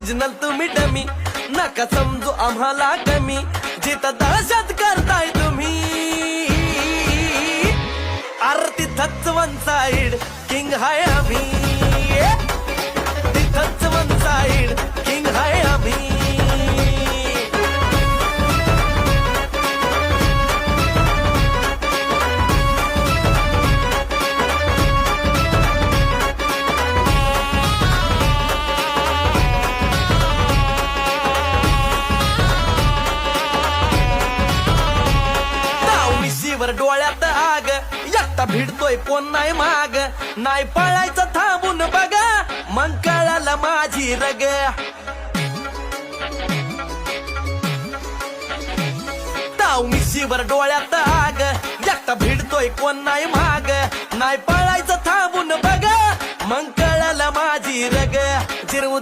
original तुम्ही dummy नका समजू आम्हाला कमी जिथं दहशत करताय तुम्ही अरे तिथंच वन साइड किंग हाय आम्ही तिथंच वन साइड किंग हाय आम्ही वर डोळ्यात आग एकटा भिडतोय कोण नाही माग नाही पळायचं थांबून बघा मग कळालं माझी रग ताव मिशीवर डोळ्यात आग एकटा भिडतोय कोण नाही माग नाही पळायचं थांबून बघा मग कळालं माझी रग जिरवू